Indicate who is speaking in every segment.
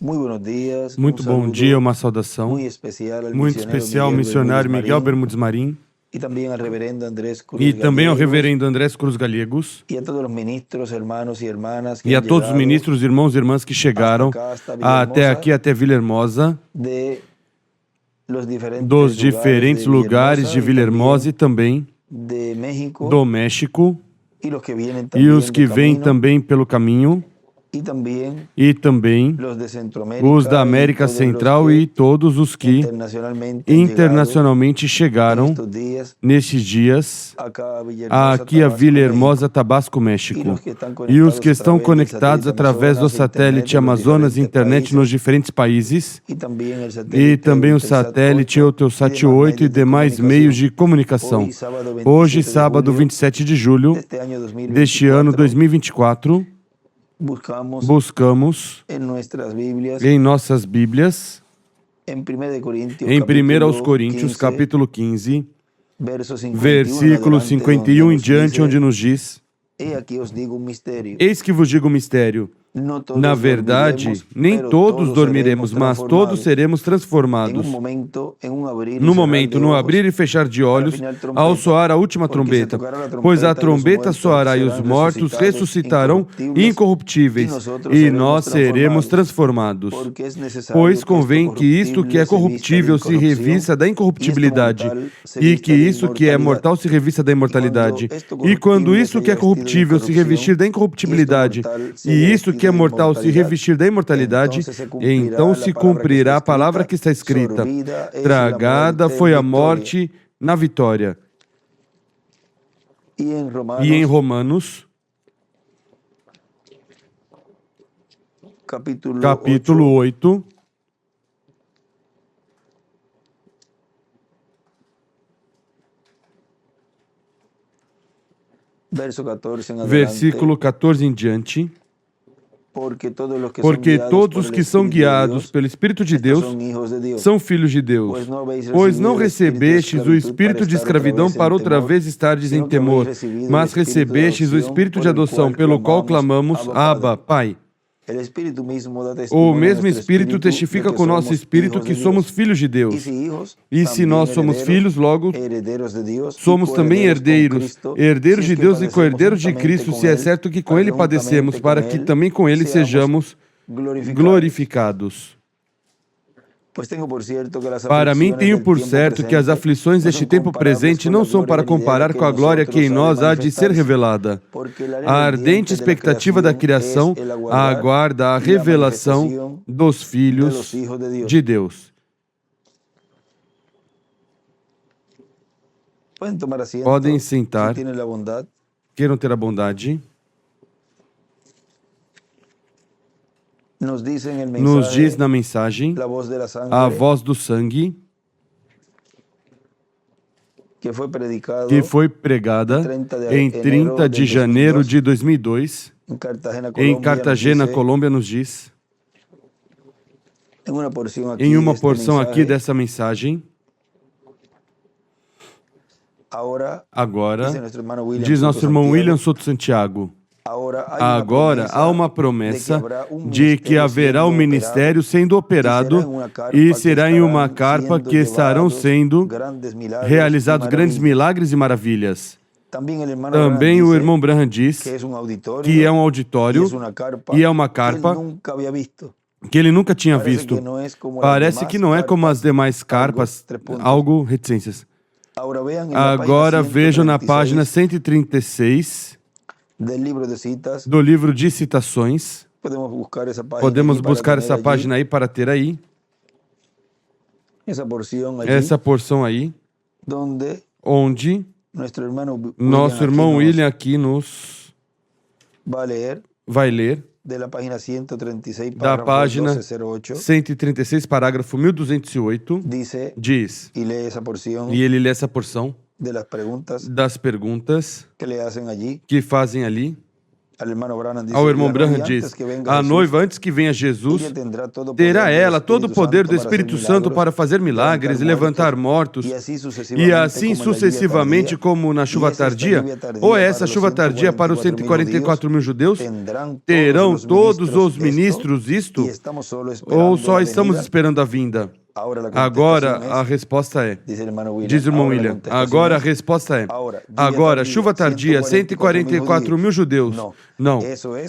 Speaker 1: Muito bom dia, uma saudação muito especial ao missionário Miguel Bermúdez Marim
Speaker 2: e também ao reverendo Andrés Cruz
Speaker 1: e também ao
Speaker 2: Gallegos,
Speaker 1: reverendo Andrés Cruz Gallegos
Speaker 2: e a todos os ministros, irmãos e irmãs que
Speaker 1: e a
Speaker 2: han
Speaker 1: todos os
Speaker 2: llegado
Speaker 1: ministros, irmãos e irmãs que chegaram
Speaker 2: hasta Villahermosa,
Speaker 1: até aqui, até Villahermosa,
Speaker 2: de
Speaker 1: dos diferentes lugares de Villahermosa e também
Speaker 2: de México,
Speaker 1: do México,
Speaker 2: e os que vêm
Speaker 1: vêm também pelo caminho,
Speaker 2: e
Speaker 1: e também os da América Central e todos os que internacionalmente chegaram nestes dias aqui a Villahermosa, Tabasco, México. E os que estão conectados através do satélite Amazonas Internet nos diferentes países, e também o satélite Eutelsat 8 e demais meios de comunicação. Hoje, sábado 27 de julho deste ano 2024, buscamos em nossas Bíblias, em 1 Coríntios, capítulo 15, versículo 51 em diante, onde nos diz: Eis que vos digo um mistério. Na verdade, nem todos dormiremos, mas todos seremos transformados. No momento, no abrir e fechar de olhos, ao soar a última trombeta. Pois a trombeta soará e os mortos ressuscitarão incorruptíveis, e nós seremos transformados. Pois convém que isto que é corruptível se revista da incorruptibilidade, e que isso que é mortal se revista da imortalidade. E quando isso que é corruptível se revestir da incorruptibilidade, e isto que é mortal se revestir da imortalidade, então se cumprirá a palavra que está escrita: tragada foi a morte na vitória. E em Romanos, capítulo 8, versículo 14 em diante: Porque todos os que são guiados pelo Espírito de Deus são filhos de Deus. Pois não recebestes o espírito de escravidão para outra vez estardes em temor, mas recebestes o espírito de adoção, pelo qual clamamos: Abba, Pai. O mesmo Espírito testifica com o nosso espírito que somos filhos de Deus. E se nós somos filhos, logo somos também herdeiros, herdeiros de Deus e co-herdeiros de Cristo, se é certo que com Ele padecemos, para que também com Ele sejamos glorificados. Para mim, tenho por certo que as aflições deste tempo presente não são para comparar com a glória que em nós há de ser revelada. A ardente expectativa da criação aguarda a revelação dos filhos de Deus. Podem sentar. Queiram ter a bondade. Nos diz na mensagem a voz do sangue que foi pregada em 30 de janeiro de 2002 em Cartagena, Colômbia, nos diz, em uma porção aqui dessa mensagem, agora, diz nosso irmão William Soto Santiago, agora há uma promessa de que haverá um ministério sendo operado e será em uma carpa que estarão sendo realizados grandes milagres e maravilhas. Também o irmão Branham diz que é um auditório e é uma carpa que ele nunca tinha visto. Parece que não é como as demais carpas, algo reticências. Agora vejam na página 136 do livro de citações. Podemos buscar essa página aí para ter aí. Essa porção aí, onde nosso irmão William aqui nos vai ler da página 136, parágrafo 1208, diz, e ele lê essa porção das perguntas que fazem ali, Ao irmão Branham diz, a noiva, antes que venha Jesus, terá ela todo o poder do Espírito Santo para fazer milagres e levantar mortos, e assim sucessivamente como na chuva tardia, ou essa chuva tardia para os 144 mil judeus, terão todos os ministros isto, ou só estamos esperando a vinda? Agora a resposta é, diz o irmão William, agora a resposta é, agora, chuva tardia, 144 mil judeus. Não,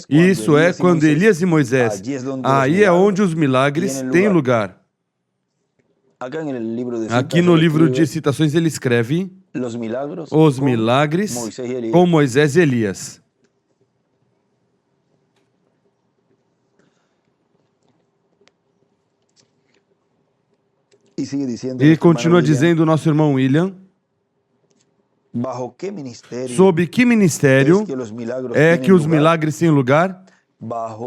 Speaker 1: isso é quando Elias e Moisés, aí é onde os milagres têm lugar. Aqui no livro de citações ele escreve os milagres com Moisés e Elias. E continua dizendo o nosso irmão William, sob que ministério é que os milagres têm lugar?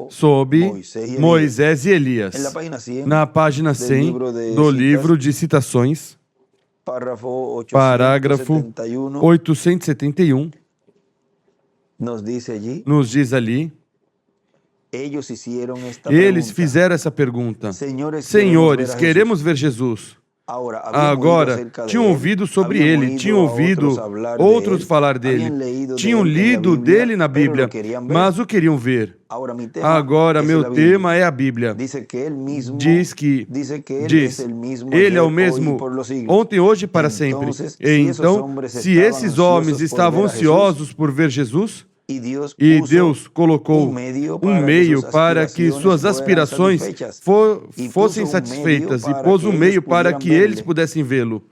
Speaker 1: Sob Moisés e Elias. Na página 100 do livro de citações, parágrafo 871, nos diz ali, eles fizeram essa pergunta, Senhores, queremos ver Jesus. Agora, tinham ouvido sobre ele, tinham ouvido outros falar dele, tinham lido dele na Bíblia, mas o queriam ver. Agora, meu tema é a Bíblia. Diz, ele é o mesmo ontem, hoje e para sempre. Então, se esses homens estavam ansiosos por ver Jesus, e Deus colocou um meio para que suas aspirações fossem satisfeitas e pôs um meio para que eles pudessem vê-lo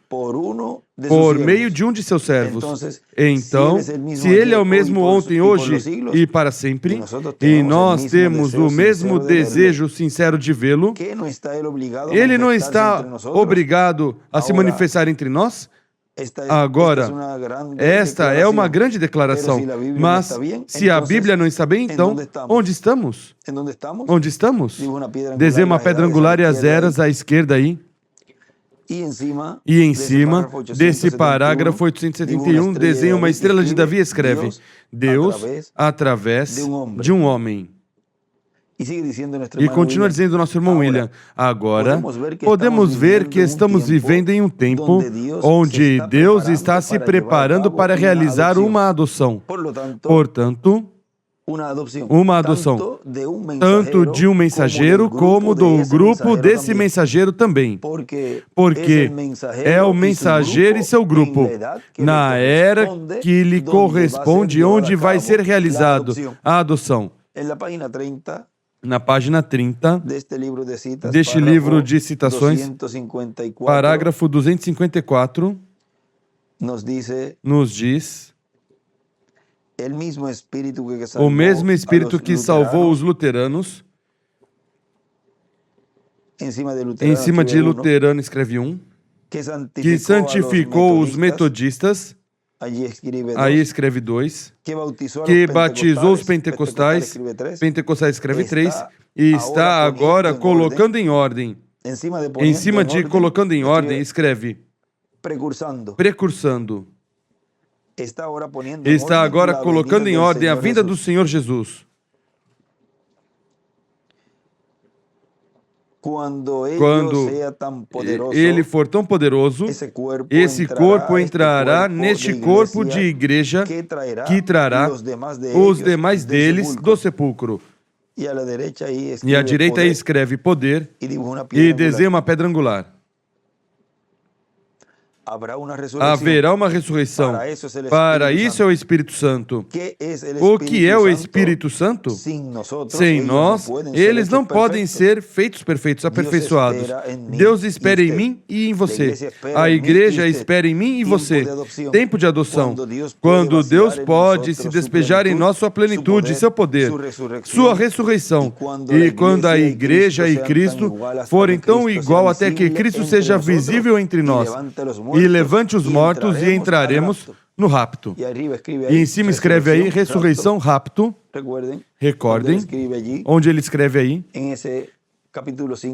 Speaker 1: por meio de um de seus servos. Então, se ele é o mesmo ontem, hoje e para sempre, e nós temos o mesmo desejo sincero de vê-lo, ele não está obrigado a se manifestar entre nós? Agora, esta é uma grande declaração, mas se a Bíblia não está bem, então, onde estamos? Onde estamos? Desenha uma pedra angular e as eras à esquerda aí. E em cima desse parágrafo 871, desenha uma estrela de Davi e escreve, Deus através de um homem. E continua dizendo o nosso irmão William, agora podemos ver que estamos vivendo em um tempo onde Deus está se preparando para realizar uma adoção. Portanto, uma adoção tanto de um mensageiro como do grupo desse mensageiro também. Porque é o mensageiro e seu grupo, na era que lhe corresponde, onde vai ser realizado a adoção. Na página 30 deste livro de citações, parágrafo 254, nos diz o mesmo Espírito que salvou os luteranos, em cima de Luterano escreve um, que santificou os metodistas, aí escreve 2, que batizou os pentecostais, pentecostais escreve 3, e está agora colocando em ordem, em cima de colocando em ordem, escreve precursando, está agora colocando em ordem a vinda do Senhor Jesus. Quando ele for tão poderoso, esse corpo entrará neste corpo de igreja que trará os demais deles do sepulcro. E à direita aí escreve poder e desenha uma pedra angular. Haverá uma ressurreição. Para isso é o Espírito Santo. O que é o Espírito Santo? Sem nós, eles não podem ser feitos perfeitos, aperfeiçoados. Deus espera em mim e em você. A igreja espera em mim e você. Tempo de adoção. Quando Deus pode se despejar em nós sua plenitude, seu poder, sua ressurreição. E quando a igreja e Cristo forem tão igual até que Cristo seja visível entre nós. E levante os mortos e entraremos no rapto. E em cima escreve aí, ressurreição, rapto. Recordem, onde ele escreve aí,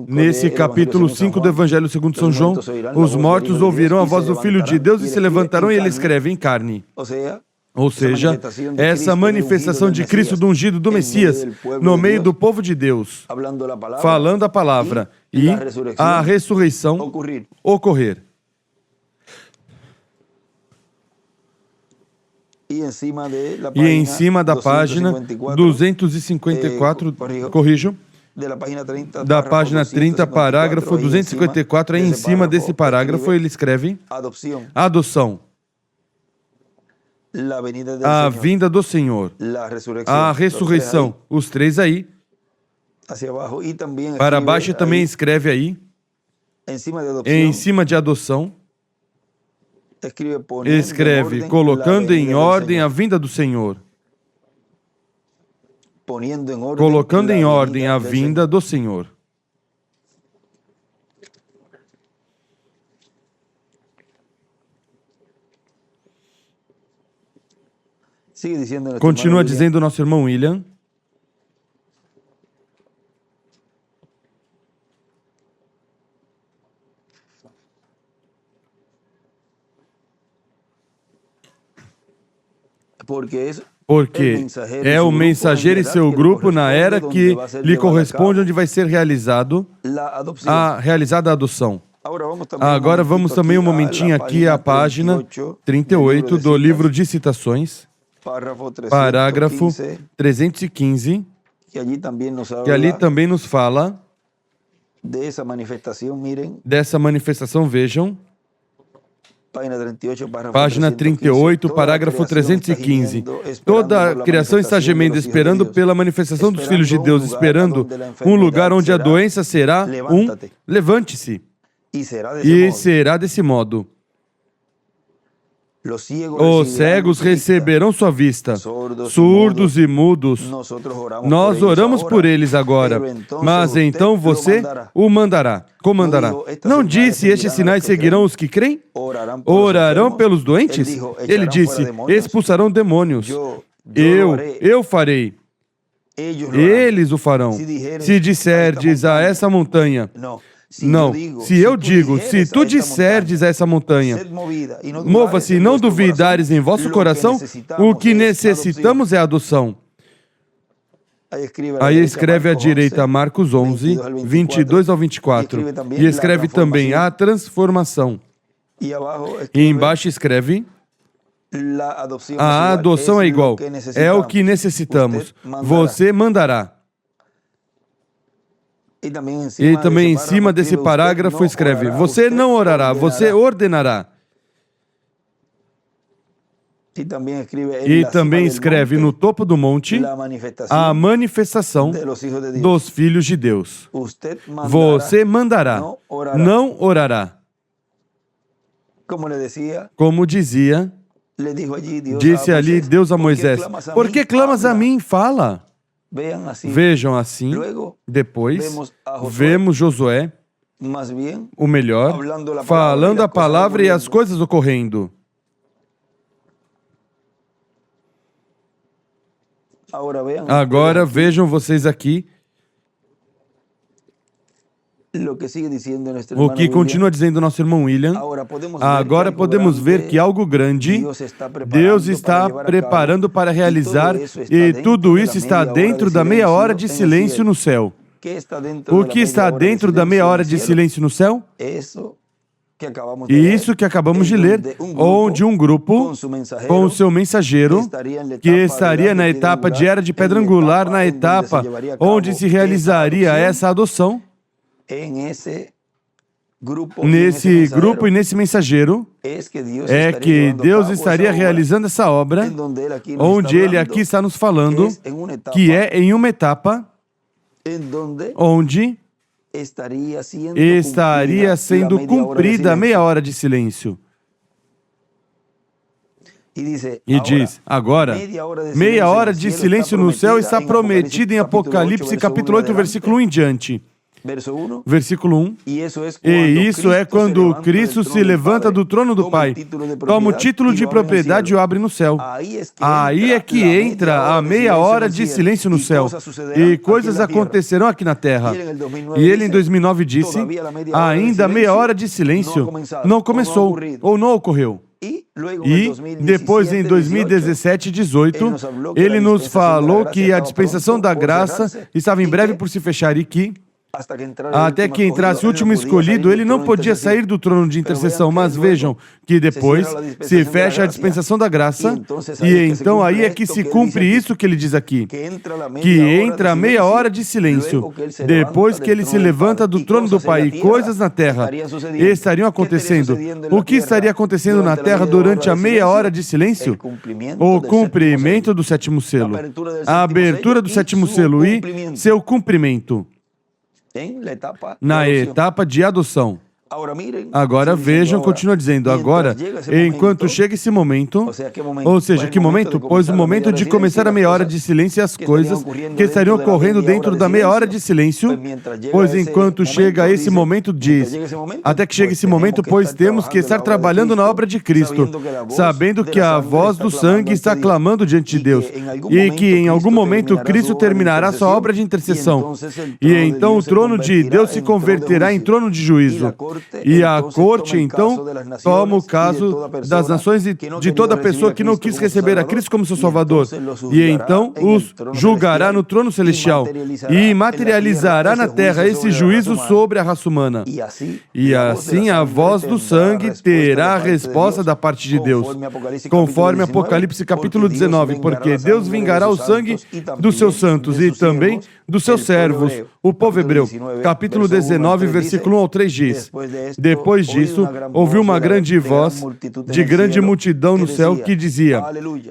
Speaker 1: nesse capítulo 5 do Evangelho segundo São João, os mortos ouvirão a voz do Filho de Deus e se levantarão, e ele escreve em carne. Ou seja, essa manifestação de Cristo, do ungido do Messias, no meio do povo de Deus, falando a palavra e a ressurreição ocorrer. E em cima da página 254, corrijo, da página 30, parágrafo 254, aí em cima desse parágrafo ele escreve adoção, a vinda do Senhor, a ressurreição, os três aí. Para baixo também escreve aí, em cima de adoção, escreve colocando em ordem a vinda do Senhor. Colocando em ordem a vinda do Senhor. Continua dizendo o nosso irmão William. Porque é o mensageiro e seu grupo na era que lhe corresponde, onde vai ser realizada a adoção. Agora vamos também um momentinho aqui à página 38 do livro de citações, parágrafo 315, que ali também nos fala dessa manifestação, vejam. Página 38, parágrafo 315. Toda a criação está gemendo, esperando pela manifestação dos filhos de Deus, esperando um lugar onde a doença será levante-se. E será desse modo. Os cegos receberão sua vista, surdos e mudos. Nós oramos por eles agora, mas então você o comandará. Não disse, estes sinais seguirão os que creem? Orarão pelos doentes? Ele disse, expulsarão demônios. Eu farei. Eles o farão. Se disserdes a essa montanha... Não, se eu digo, se tu disserdes a essa montanha, mova-se e não duvidares em vosso coração, o que necessitamos é adoção. Aí escreve à direita Marcos 11, 22 ao 24. E escreve também a transformação. E embaixo escreve... A adoção é igual, é o que necessitamos. Você mandará. E também em cima desse parágrafo escreve, você não orará, você ordenará. E também escreve no topo do monte a manifestação dos filhos de Deus. Você mandará, não orará. Como dizia, disse ali Deus a Moisés, por que clamas a mim? Fala. Vejam assim, depois vemos Josué, o melhor, falando a palavra e as coisas ocorrendo. Agora vejam vocês aqui o que continua dizendo o nosso irmão William. Agora podemos ver que algo grande Deus está preparando para realizar, e tudo isso está dentro da meia hora de silêncio no céu. O que está dentro da meia hora de silêncio no céu? E isso que acabamos de ler, onde um grupo, com o seu mensageiro, que estaria na etapa de era de pedra angular, na etapa onde se realizaria essa adoção, nesse grupo e nesse mensageiro, é que Deus estaria realizando essa obra, onde Ele aqui está nos falando, que é em uma etapa onde estaria sendo cumprida a meia hora de silêncio. E diz, agora, meia hora de silêncio no céu está prometida em Apocalipse capítulo 8, versículo 1 em diante. Versículo 1. E isso é quando Cristo se levanta do trono do Pai, toma o título de propriedade e o abre no céu. Aí é que entra a meia hora de silêncio no céu, e coisas acontecerão aqui na terra. E ele em 2009 disse, ainda a meia hora de silêncio não começou, ou não ocorreu. E depois, em 2017 e 2018, ele nos falou que a dispensação da graça estava em breve por se fechar e que, até que entrasse o último escolhido, ele não podia sair do trono de intercessão. Mas vejam que depois se fecha a dispensação da graça, e então aí é que se cumpre isso que ele diz aqui, que entra a meia hora de silêncio, depois que ele se levanta do trono do Pai, coisas na terra estariam acontecendo. O que estaria acontecendo na terra durante a meia hora de silêncio? O cumprimento do sétimo selo, a abertura do sétimo selo e seu cumprimento na etapa de adoção. Agora vejam, continua dizendo, agora, enquanto chega esse momento, ou seja, que momento? Pois o momento de começar a meia hora de silêncio e as coisas que estariam ocorrendo dentro da meia hora de silêncio, pois enquanto chega esse momento, diz, até que chegue esse momento, pois temos que estar trabalhando na obra de Cristo, sabendo que a voz do sangue está clamando diante de Deus, e que em algum momento Cristo terminará sua obra de intercessão, e então o trono de Deus se converterá em trono de juízo. E a corte, então, toma o caso das nações e de toda pessoa que não quis receber a Cristo como seu Salvador. E então os julgará no trono celestial e materializará na terra esse juízo sobre a raça humana. E assim a voz do sangue terá a resposta da parte de Deus, conforme Apocalipse capítulo 19, porque Deus vingará o sangue dos seus santos e também dos seus servos, o povo hebreu. Capítulo 19, versículo 1 ao 3 diz, depois disso, ouviu uma grande voz de grande multidão no céu que dizia,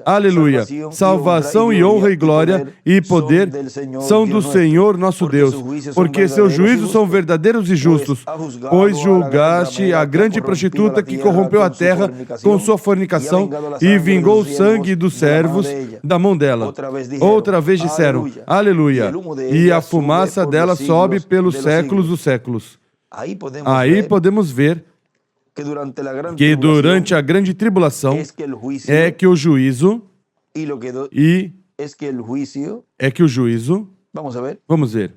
Speaker 1: Aleluia, salvação e honra e glória e poder são do Senhor nosso Deus, porque seus juízos são verdadeiros e justos, pois julgaste a grande prostituta que corrompeu a terra com sua fornicação e vingou o sangue dos servos da mão dela. Outra vez disseram, Aleluia, e a fumaça dela sobe pelos séculos dos séculos. Aí podemos ver que durante a grande tribulação é que o juízo Vamos ver.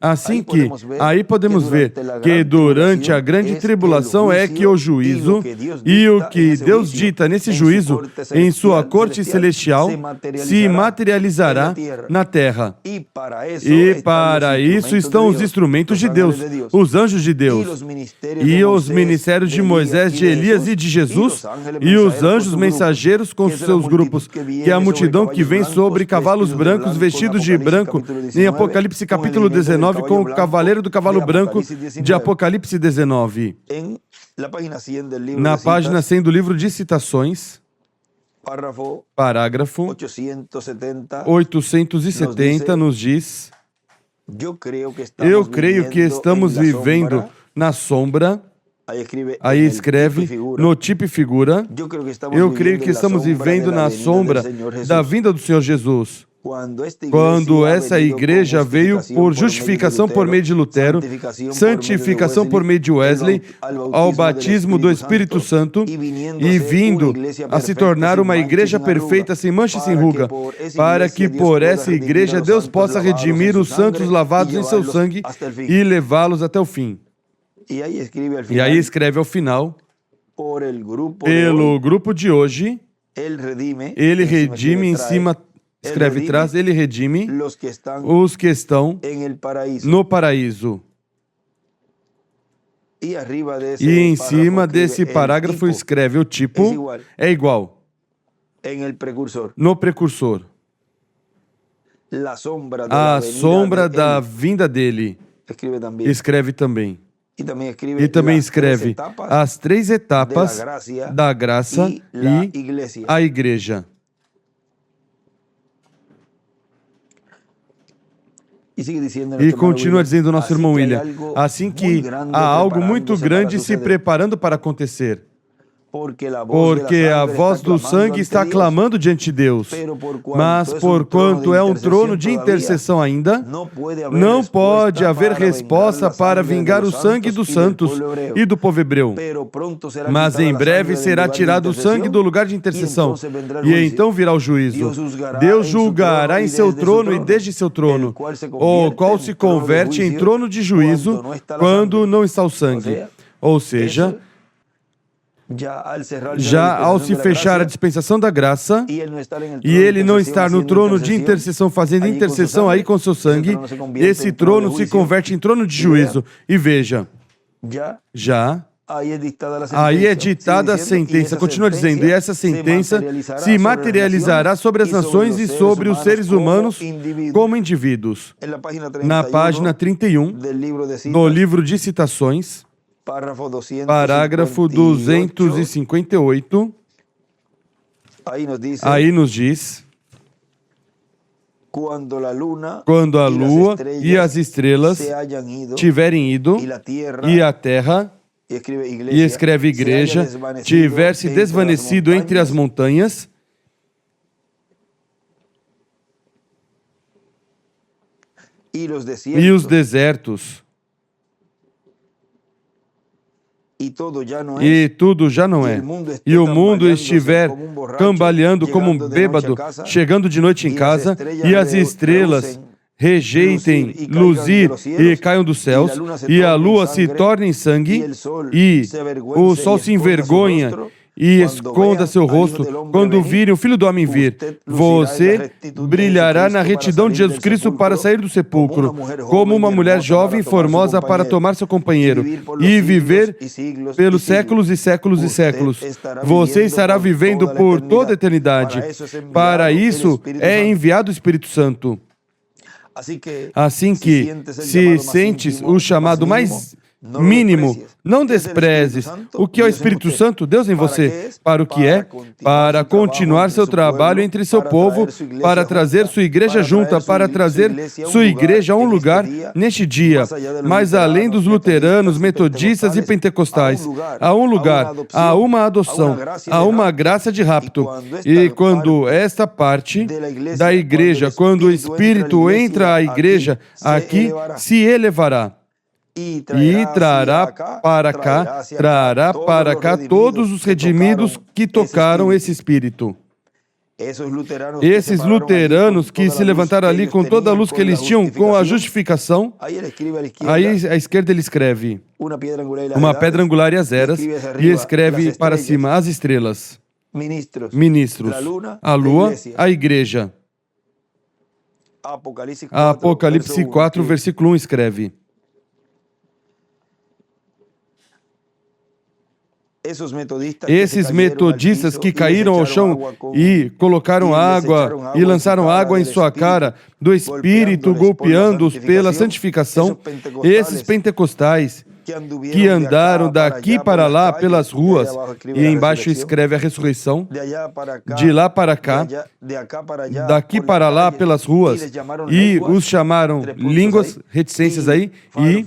Speaker 1: Assim que, aí podemos ver que durante a grande tribulação é que o juízo e o que Deus dita nesse juízo em sua corte celestial se materializará na terra. E para isso estão os instrumentos de Deus, os anjos de Deus, e os ministérios de Moisés, de Elias e de Jesus, e os anjos mensageiros com seus grupos, que é a multidão que vem sobre cavalos brancos vestidos de branco, em Apocalipse capítulo 19, com o cavaleiro do cavalo branco de Apocalipse 19. Na página 100 do livro de citações, parágrafo 870 nos diz, eu creio que estamos vivendo na sombra. Aí escreve no tipo e figura, eu creio que estamos vivendo na sombra da vinda do Senhor Jesus. Quando essa igreja veio por justificação por meio de Lutero, santificação por meio de Wesley, ao batismo do Espírito Santo e vindo a se tornar uma igreja perfeita, sem mancha e sem ruga, para que por essa igreja Deus possa redimir os santos lavados em seu sangue e levá-los até o fim. E aí escreve ao final, pelo grupo de hoje, ele redime em cima, escreve atrás, ele redime os que estão no paraíso. E em cima desse parágrafo escreve o tipo, é igual, no precursor. A sombra da vinda dele, escreve também. E também escreve as 3 etapas da graça e a igreja. E continua dizendo o nosso irmão William, assim que há algo muito grande se preparando para acontecer. Porque a voz do sangue está clamando diante de Deus. Mas porquanto é um trono de intercessão ainda, não pode haver resposta para vingar o sangue dos santos e do povo hebreu. Mas em breve será tirado o sangue do lugar de intercessão, e então virá o juízo. Deus julgará em seu trono e desde seu trono, o qual se converte em trono de juízo quando não está o sangue. Ou seja, Já ao se fechar a dispensação da graça, e ele não estar no trono de intercessão, fazendo intercessão aí com seu sangue, esse trono se converte em trono de juízo. E veja, já aí é ditada a sentença, continua dizendo, e essa sentença se materializará sobre as nações e sobre os seres humanos como indivíduos. Na página 31 do livro de citações, parágrafo 258, aí nos diz, quando a lua e as estrelas tiverem ido, e a terra, e escreve igreja, tiver se desvanecido entre as montanhas, e os desertos, e tudo já não é, e o mundo estiver cambaleando como um bêbado, chegando de noite em casa, e as estrelas rejeitem luzir e caiam dos céus, e a lua se torne em sangue, e o sol se envergonha e esconda seu rosto, quando virem o Filho do Homem vir, você brilhará na retidão de Jesus Cristo para sair do sepulcro, como uma mulher jovem e formosa para tomar seu companheiro, e viver pelos séculos e séculos e séculos. Você estará vivendo por toda a eternidade. Para isso é enviado o Espírito Santo. Assim que, se sentes o chamado mais mínimo, não desprezes. O que é o Espírito Santo? Deus em você. Para o que é? Para continuar seu trabalho entre seu povo, para trazer sua igreja junta, para trazer sua igreja a um lugar neste dia. Mas além dos luteranos, metodistas e pentecostais, a um lugar, a uma adoção, a uma graça de rapto. E quando esta parte da igreja, quando o Espírito entra à igreja, aqui se elevará. E trará para cá todos os redimidos que tocaram esse Espírito. Esses luteranos que se levantaram ali com toda a luz que eles tinham, com a justificação, aí à esquerda ele escreve uma pedra angular e as eras, e escreve para cima as estrelas, ministros, a lua, a igreja. Apocalipse 4, versículo 1 escreve: esses metodistas que caíram ao chão e colocaram água e lançaram água em sua cara, do Espírito golpeando-os pela santificação, esses pentecostais que andaram daqui para lá pelas ruas, e embaixo escreve a ressurreição, de lá para cá, daqui para lá pelas ruas, e os chamaram línguas, reticências aí, e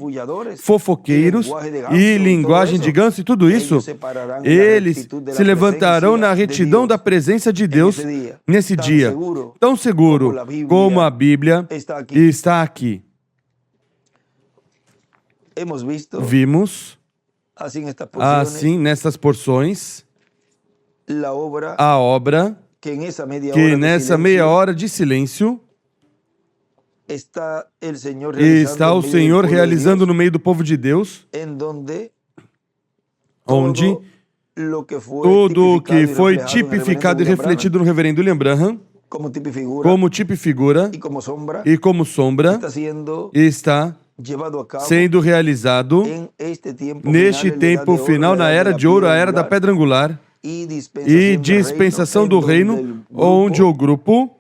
Speaker 1: fofoqueiros, e linguagem de ganso, e tudo isso, eles se levantarão na retidão da presença de Deus nesse dia, tão seguro como a Bíblia está aqui. Vimos, assim, nessas porções, a obra que nessa meia hora de silêncio está o Senhor realizando no meio do povo de Deus, onde tudo o que foi tipificado e refletido no reverendo William Branham, como tipo e figura e como sombra, está sendo realizado neste tempo final, na era de ouro, a era da pedra angular e dispensação do reino, onde o grupo,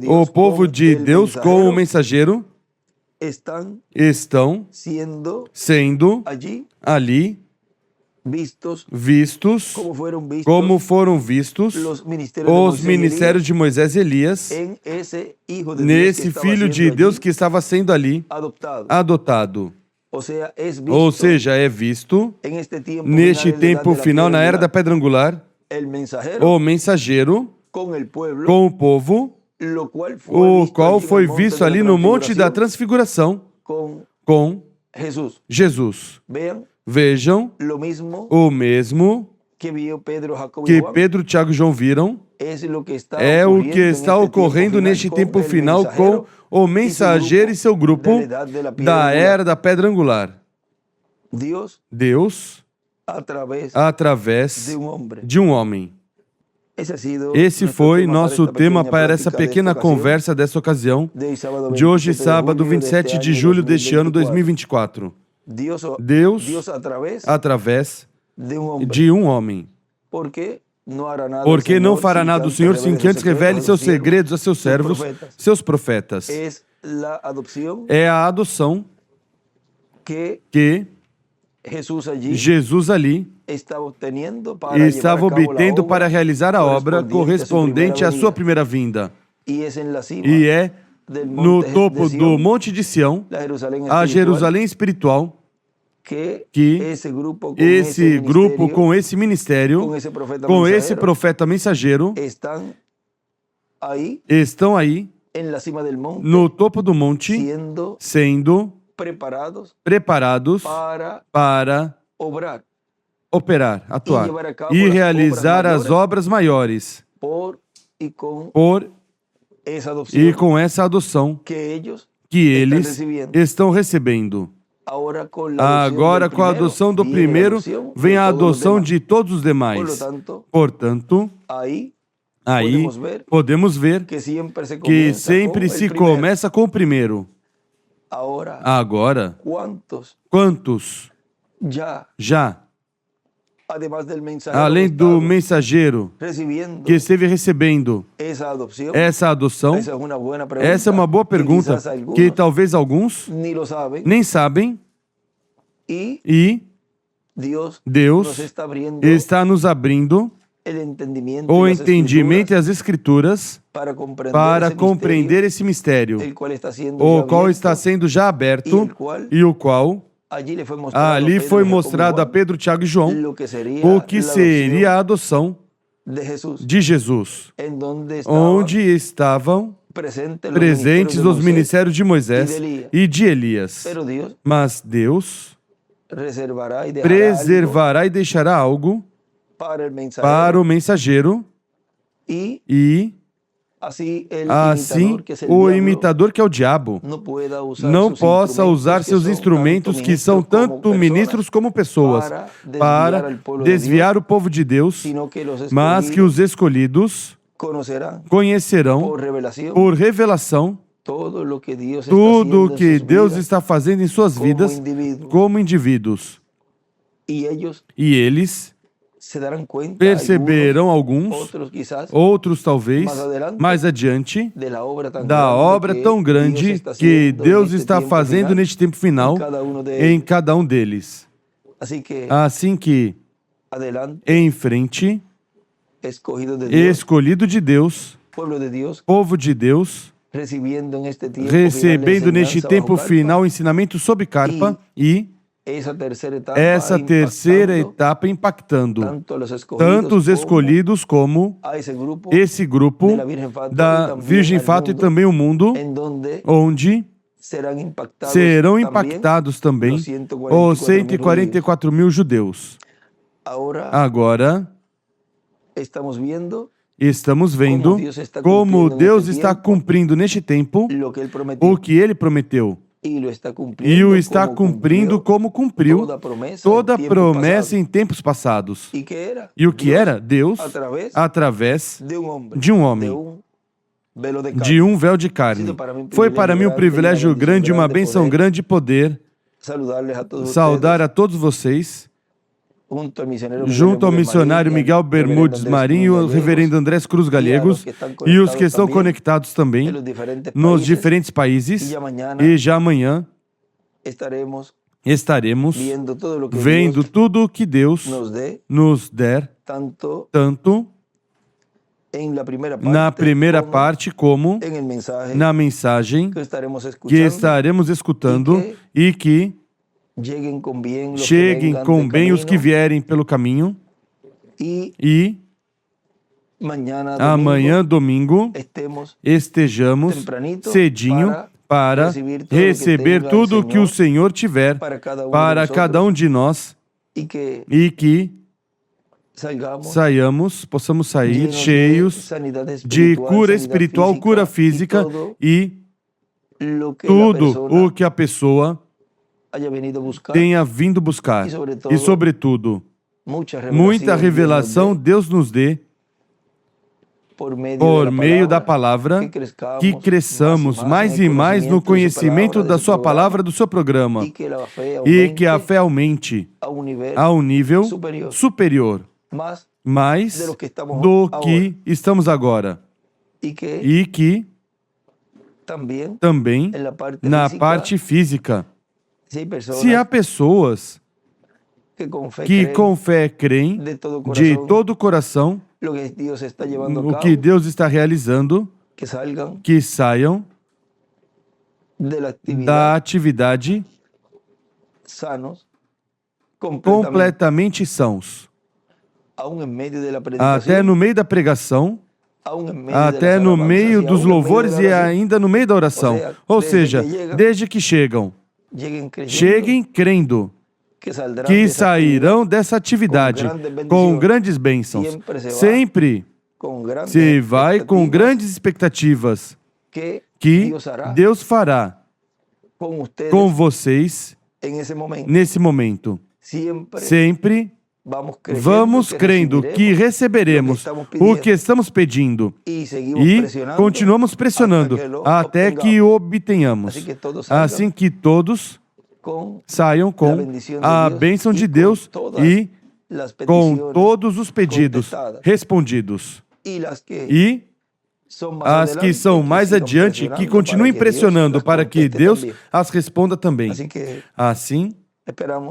Speaker 1: o povo de Deus com o mensageiro, estão sendo ali vistos como foram vistos os ministérios de Moisés e Elias, nesse Filho de Deus que estava sendo ali adotado. Ou seja, é visto neste tempo final, na era da pedra angular, o mensageiro com o povo, o qual foi visto ali no Monte da Transfiguração com Jesus. Vejam, o mesmo que Pedro, Tiago e João viram é o que está ocorrendo neste tempo final com o mensageiro e seu grupo da era da pedra angular. Deus através de um homem. Esse foi nosso tema para essa pequena conversa dessa ocasião, de hoje, sábado, 27 de julho deste ano 2024. Deus, através de um homem. Porque não fará nada o Senhor sem que antes revele seus segredos a seus servos, seus profetas. É a adoção que Jesus ali estava obtendo para realizar a obra correspondente à sua primeira vinda. E é no topo do Monte de Sião, a Jerusalém espiritual, que esse grupo com esse ministério, com esse profeta mensageiro, estão aí no topo do monte, sendo preparados para operar, atuar e realizar as obras maiores e com essa adoção que eles estão recebendo. Agora, com a adoção do primeiro, vem a adoção de todos os demais. Portanto, aí podemos ver que sempre se começa com o primeiro. Agora, quantos já, além do mensageiro que esteve recebendo essa adoção? Essa é uma boa pergunta que talvez alguns nem sabem. E Deus está nos abrindo o entendimento e as Escrituras para compreender esse mistério, o qual está sendo já aberto e o qual ali foi mostrado a Pedro, Tiago e João o que seria a adoção de Jesus, onde estavam presentes os ministérios de Moisés e de Elias. Mas Deus preservará e deixará algo para o mensageiro e assim o imitador, que é o diabo, não possa usar seus instrumentos, que são tanto ministros como pessoas, para desviar o povo de Deus, mas que os escolhidos conhecerão por revelação tudo o que Deus está fazendo em suas vidas como indivíduos. E eles perceberão, alguns, outros talvez, mais adiante, da obra tão grande que Deus está fazendo neste tempo final em cada um deles. Assim que, em frente, escolhido de Deus, povo de Deus, recebendo neste tempo final o ensinamento sobre carpa e essa terceira etapa impactando tanto os escolhidos como esse grupo da Virgem Fato e também o mundo, onde serão impactados também os 144 mil judeus. Agora, estamos vendo como Deus está cumprindo neste tempo o que Ele prometeu. E o está cumprindo como cumpriu toda a promessa em tempos passados. E o que era? Deus, através de um homem, de um véu de carne. Foi para mim um privilégio grande, uma bênção grande poder saudar a todos vocês, junto ao missionário Miguel Bermudes Marinho, o reverendo Andrés Cruz Gallegos e os que estão conectados também nos diferentes países. E já amanhã estaremos vendo tudo o que Deus nos der, tanto na primeira parte como na mensagem que estaremos escutando, e que cheguem com bem os que vierem pelo caminho, e amanhã, domingo, estejamos cedinho para receber tudo o que o Senhor tiver para cada um de nós, e que possamos sair cheios de cura espiritual, cura física e tudo o que a pessoa tenha vindo buscar. E, sobretudo, muita revelação Deus nos dê por meio da palavra, que cresçamos mais e mais no conhecimento da sua palavra, do seu programa, e que a fé aumente a um nível superior, mais do que estamos agora. E que também na parte física, se há pessoas que com fé creem de todo o coração o que Deus está realizando, que saiam da atividade completamente sãos. Até no meio da pregação, até no meio dos louvores e ainda no meio da oração. Ou seja, desde que cheguem crendo que sairão dessa atividade com grandes bênçãos. Sempre se vai com grandes expectativas que Deus fará com vocês nesse momento. Sempre vamos crendo que receberemos o que estamos pedindo e continuamos pressionando até que o obtenhamos. Assim que todos saiam com a bênção de Deus e com todos os pedidos respondidos. E as que são mais adiante, que continuem pressionando para que Deus as responda também. Assim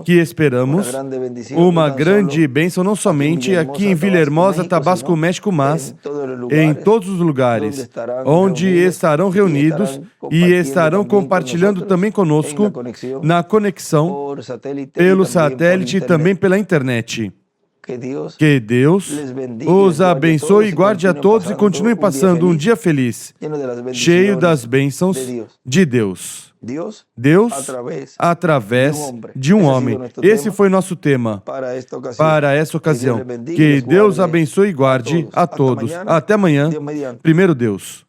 Speaker 1: que esperamos uma grande bênção, não somente aqui em Villahermosa, Tabasco, México, mas em todos os lugares onde estarão reunidos e estarão compartilhando também conosco na conexão pelo satélite e também pela internet. Que Deus os abençoe e guarde a todos e continue passando um dia feliz, cheio das bênçãos de Deus. Deus através de um homem. Esse foi nosso tema para esta ocasião. Que Deus abençoe e guarde a todos. Até amanhã. Primeiro Deus.